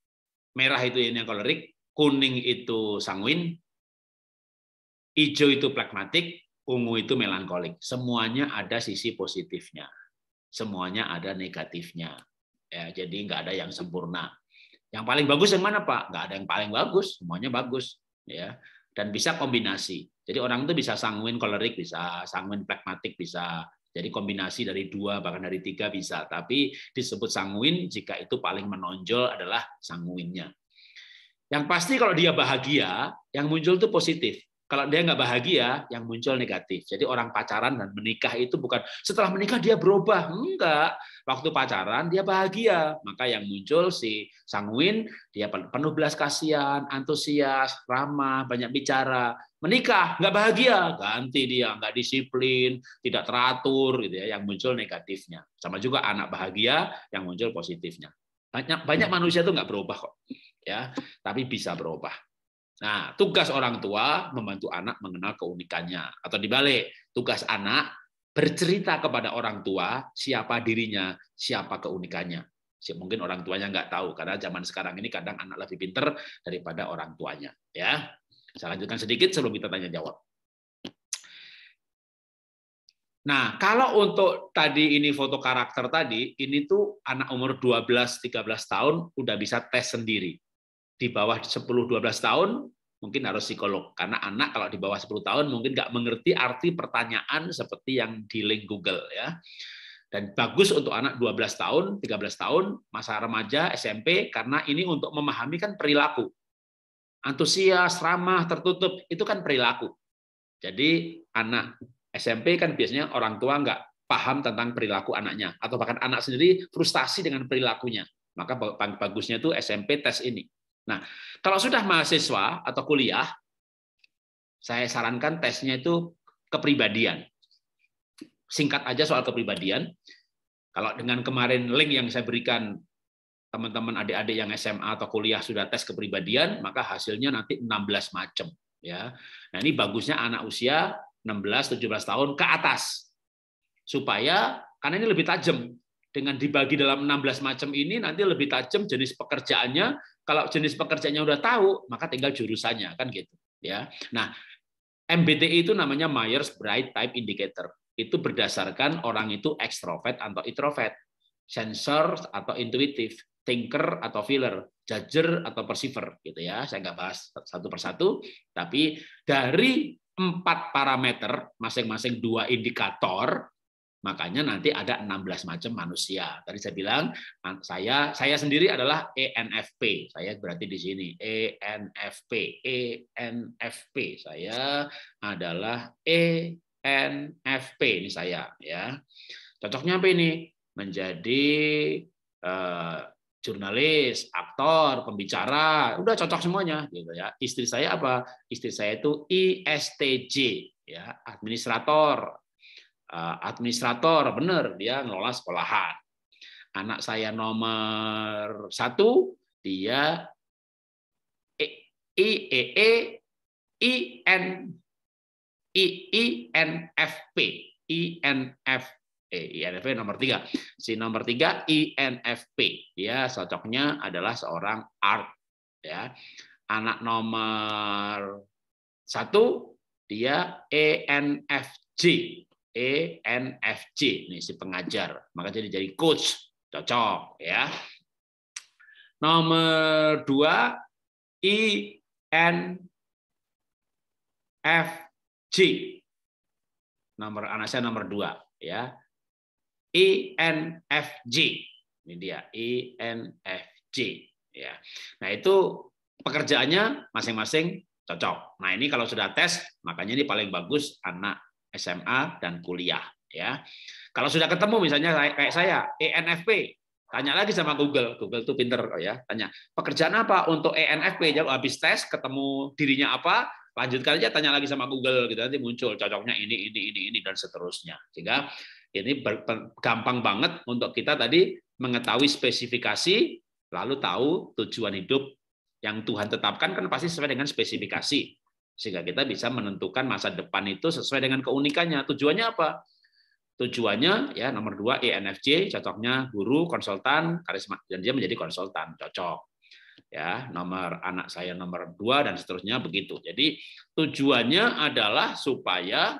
merah itu ini yang kolerik, kuning itu sanguin, hijau itu pragmatik, ungu itu melankolik. Semuanya ada sisi positifnya. Semuanya ada negatifnya. Ya, jadi nggak ada yang sempurna. Yang paling bagus yang mana, Pak? Nggak ada yang paling bagus, semuanya bagus. Ya. Dan bisa kombinasi. Jadi orang itu bisa sanguin kolerik, bisa sanguin pragmatik, bisa. Jadi kombinasi dari 2, bahkan dari 3 bisa. Tapi disebut sanguin jika itu paling menonjol adalah sanguinnya. Yang pasti kalau dia bahagia, yang muncul itu positif. Kalau dia nggak bahagia, yang muncul negatif. Jadi orang pacaran dan menikah itu bukan setelah menikah dia berubah. Enggak. Waktu pacaran dia bahagia. Maka yang muncul si sanguin, dia penuh belas kasihan, antusias, ramah, banyak bicara. Menikah, nggak bahagia. Ganti dia, nggak disiplin, tidak teratur. Gitu ya. Yang muncul negatifnya. Sama juga anak bahagia, yang muncul positifnya. Banyak manusia itu nggak berubah kok. Ya, tapi bisa berubah. Nah, tugas orang tua membantu anak mengenal keunikannya, atau dibalik, tugas anak bercerita kepada orang tua siapa dirinya, siapa keunikannya. Mungkin orang tuanya nggak tahu, karena zaman sekarang ini kadang anak lebih pintar daripada orang tuanya. Ya, saya lanjutkan sedikit sebelum kita tanya jawab. Nah, kalau untuk tadi ini foto karakter tadi, ini tuh anak umur 12-13 tahun udah bisa tes sendiri. Di bawah 10-12 tahun mungkin harus psikolog, karena anak kalau di bawah 10 tahun mungkin nggak mengerti arti pertanyaan seperti yang di link Google ya. Dan bagus untuk anak 12 tahun, 13 tahun, masa remaja, SMP, karena ini untuk memahami kan perilaku. Antusias, ramah, tertutup, itu kan perilaku. Jadi anak SMP kan biasanya orang tua nggak paham tentang perilaku anaknya, atau bahkan anak sendiri frustasi dengan perilakunya. Maka bagusnya itu SMP tes ini. Nah, kalau sudah mahasiswa atau kuliah, saya sarankan tesnya itu kepribadian. Singkat aja soal kepribadian. Kalau dengan kemarin link yang saya berikan, teman-teman adik-adik yang SMA atau kuliah sudah tes kepribadian, maka hasilnya nanti 16 macam. Ya. Nah, ini bagusnya anak usia 16-17 tahun ke atas. Supaya, karena ini lebih tajam. Dengan dibagi dalam 16 macam ini, nanti lebih tajam jenis pekerjaannya. Kalau jenis pekerjaannya udah tahu, maka tinggal jurusannya kan gitu ya. Nah, MBTI itu namanya Myers-Briggs Type Indicator. Itu berdasarkan orang itu ekstrovert atau introvert, sensor atau intuitif, thinker atau feeler, judger atau perceiver, gitu ya. Saya nggak bahas satu persatu, tapi dari 4 parameter, masing-masing 2 indikator, makanya nanti ada 16 macam manusia. Tadi saya bilang saya sendiri adalah ENFP. Saya berarti di sini ENFP. Saya adalah ENFP ini saya ya. Cocoknya apa ini? Menjadi jurnalis, aktor, pembicara, udah cocok semuanya gitu ya. Istri saya apa? Istri saya itu ISTJ ya, administrator. Benar dia ngelola sekolahan. Anak saya nomor 1 dia INFP nomor 3. Si nomor 3 INFP. Dia cocoknya adalah seorang art ya. Anak nomor 1 dia ENFJ. ENFJ nih si pengajar, maka jadi coach, cocok ya. Nomor 2 INFJ. Nomor anak saya nomor 2 ya. INFJ. Ini dia INFJ ya. Nah, itu pekerjaannya masing-masing cocok. Nah, ini kalau sudah tes, makanya ini paling bagus anak SMA dan kuliah ya. Kalau sudah ketemu misalnya kayak saya ENFP, tanya lagi sama Google. Google tuh pinter ya. Tanya, pekerjaan apa untuk ENFP? Jawab habis tes, ketemu dirinya apa, lanjutkan aja tanya lagi sama Google gitu, nanti muncul cocoknya ini dan seterusnya. Sehingga ini gampang banget untuk kita tadi mengetahui spesifikasi, lalu tahu tujuan hidup yang Tuhan tetapkan kan pasti sesuai dengan spesifikasi. Sehingga kita bisa menentukan masa depan itu sesuai dengan keunikannya. Tujuannya apa? Tujuannya ya nomor 2 ENFJ, cocoknya guru, konsultan, karisma, dan dia menjadi konsultan, cocok. Ya, nomor anak saya nomor 2 dan seterusnya begitu. Jadi tujuannya adalah supaya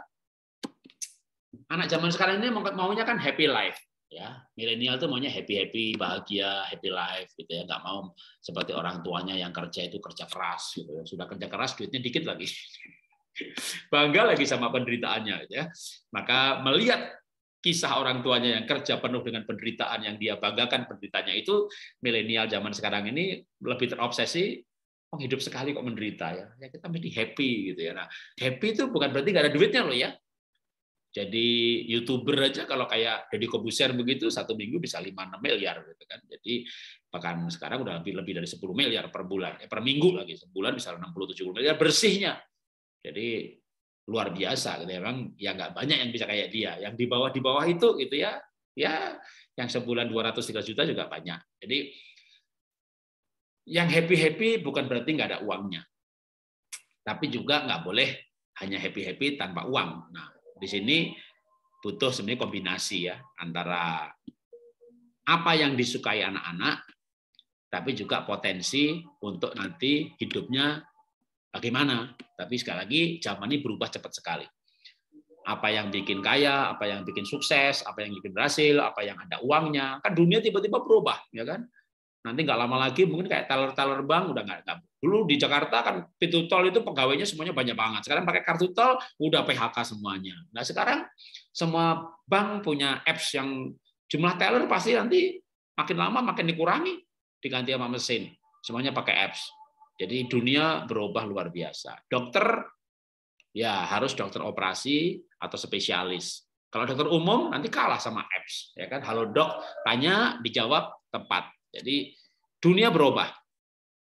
anak zaman sekarang ini maunya kan happy life. Ya, milenial tuh maunya happy, bahagia, happy life gitu ya, nggak mau seperti orang tuanya yang kerja itu kerja keras gitu ya. Sudah kerja keras duitnya dikit lagi. Bangga lagi sama penderitaannya gitu ya. Maka melihat kisah orang tuanya yang kerja penuh dengan penderitaan yang dia banggakan penderitanya itu, milenial zaman sekarang ini lebih terobsesi, hidup sekali kok menderita ya. Ya kita mesti happy gitu ya. Nah, happy itu bukan berarti nggak ada duitnya loh ya. Jadi YouTuber aja kalau kayak Deddy Corbuzier begitu 1 minggu bisa 5-6 miliar gitu kan. Jadi bahkan sekarang udah lebih dari 10 miliar per bulan, per minggu lagi. Sebulan bisa 60-70 miliar bersihnya. Jadi luar biasa gitu ya. Memang ya nggak banyak yang bisa kayak dia. Yang di bawah itu gitu ya. Ya yang sebulan 200-3 juta juga banyak. Jadi yang happy bukan berarti nggak ada uangnya. Tapi juga nggak boleh hanya happy tanpa uang. Nah, di sini butuh sebenarnya kombinasi ya antara apa yang disukai anak-anak, tapi juga potensi untuk nanti hidupnya bagaimana. Tapi sekali lagi zaman ini berubah cepat sekali. Apa yang bikin kaya, apa yang bikin sukses, apa yang bikin berhasil, apa yang ada uangnya, kan dunia tiba-tiba berubah, ya kan? Nanti nggak lama lagi mungkin kayak teller bank udah nggak. Dulu di Jakarta kan pintu tol itu pegawainya semuanya banyak banget. Sekarang pakai kartu tol udah PHK semuanya. Nah sekarang semua bank punya apps yang jumlah teller pasti nanti makin lama makin dikurangi diganti sama mesin. Semuanya pakai apps. Jadi dunia berubah luar biasa. Dokter ya harus dokter operasi atau spesialis. Kalau dokter umum nanti kalah sama apps. Ya kan? Halo dok, tanya dijawab tepat. Jadi dunia berubah.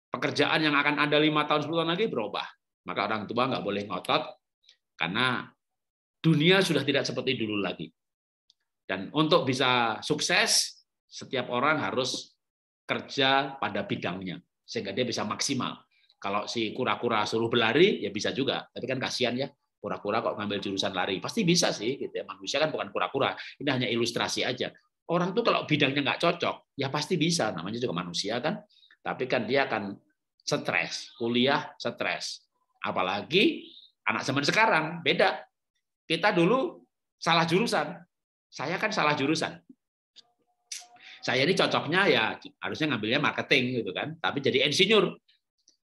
Pekerjaan yang akan ada 5 tahun 10 tahun lagi berubah. Maka orang tua nggak boleh ngotot karena dunia sudah tidak seperti dulu lagi. Dan untuk bisa sukses, setiap orang harus kerja pada bidangnya sehingga dia bisa maksimal. Kalau si kura-kura suruh berlari ya bisa juga, tapi kan kasihan ya. Kura-kura kok ngambil jurusan lari. Pasti bisa sih gitu ya. Manusia kan bukan kura-kura. Ini hanya ilustrasi aja. Orang tuh kalau bidangnya nggak cocok, ya pasti bisa. Namanya juga manusia kan. Tapi kan dia akan stres, kuliah stres. Apalagi Anak zaman sekarang beda. Kita dulu salah jurusan. Saya kan salah jurusan. Saya ini cocoknya ya harusnya ngambilnya marketing gitu kan, tapi jadi insinyur.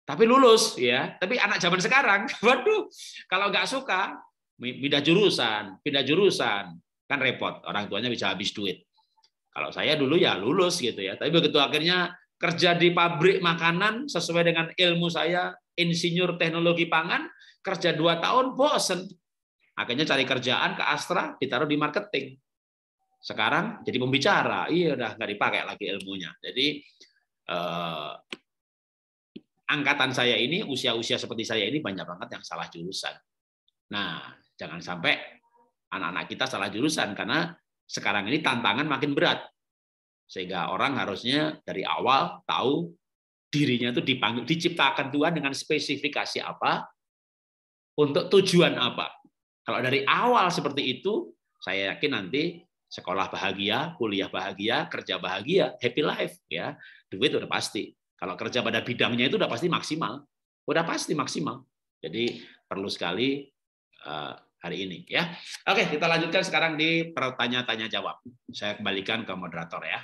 Tapi lulus ya. Tapi anak zaman sekarang, waduh, kalau nggak suka pindah jurusan kan repot. Orang tuanya bisa habis duit. Kalau saya dulu ya lulus gitu ya. Tapi begitu akhirnya kerja di pabrik makanan sesuai dengan ilmu saya, insinyur teknologi pangan, kerja 2 tahun bosen. Akhirnya cari kerjaan ke Astra, ditaruh di marketing. Sekarang jadi pembicara, iya udah nggak dipakai lagi ilmunya. Jadi angkatan saya ini, usia-usia seperti saya ini banyak banget yang salah jurusan. Nah, jangan sampai anak-anak kita salah jurusan karena sekarang ini tantangan makin berat. Sehingga orang harusnya dari awal tahu dirinya itu dipanggil, diciptakan Tuhan dengan spesifikasi apa, untuk tujuan apa. Kalau dari awal seperti itu, saya yakin nanti sekolah bahagia, kuliah bahagia, kerja bahagia, happy life ya. Duit udah pasti. Kalau kerja pada bidangnya itu udah pasti maksimal. Udah pasti maksimal. Jadi perlu sekali hari ini ya. Oke, kita lanjutkan sekarang di pertanyaan tanya jawab. Saya kembalikan ke moderator ya.